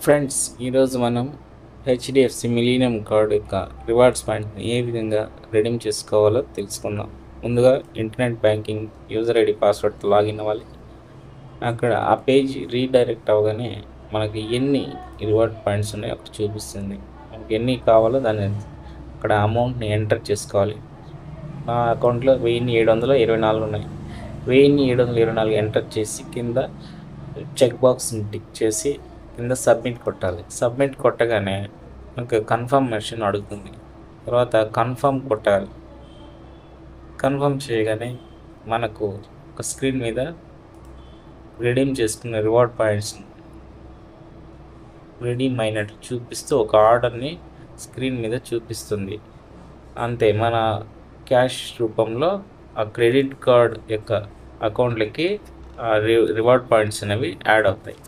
Friends, ఈరోజు మనం HDFC millennium card యొక్క రివార్డ్స్ పాయింట్ని ఏ విధంగా రెడీమ్ చేసుకోవాలో తెలుసుకుందాం. ముందుగా ఇంటర్నెట్ బ్యాంకింగ్ యూజర్ ఐడి పాస్వర్డ్తో లాగిన్ అవ్వాలి. అక్కడ ఆ పేజ్ రీడైరెక్ట్ అవ్వగానే మనకి ఎన్ని రివార్డ్ పాయింట్స్ ఉన్నాయో అక్కడ చూపిస్తుంది. మనకి ఎన్ని కావాలో దాన్ని అక్కడ అమౌంట్ని ఎంటర్ చేసుకోవాలి. నా అకౌంట్లో 1724 ఉన్నాయి. 1724 ఎంటర్ చేసి కింద చెక్ బాక్స్ని టిక్ చేసి కింద సబ్మిట్ కొట్టాలి. సబ్మిట్ కొట్టగానే మనకు కన్ఫర్మేషన్ అడుగుతుంది. తర్వాత కన్ఫర్మ్ కొట్టాలి. కన్ఫర్మ్ చేయగానే మనకు ఒక స్క్రీన్ మీద రెడీమ్ చేసుకున్న రివార్డ్ పాయింట్స్ రెడీమ్ అయినట్టు చూపిస్తూ ఒక ఆర్డర్ని స్క్రీన్ మీద చూపిస్తుంది. అంతే, మన క్యాష్ రూపంలో ఆ క్రెడిట్ కార్డ్ యొక్క అకౌంట్లకి రివార్డ్ పాయింట్స్ అనేవి యాడ్ అవుతాయి.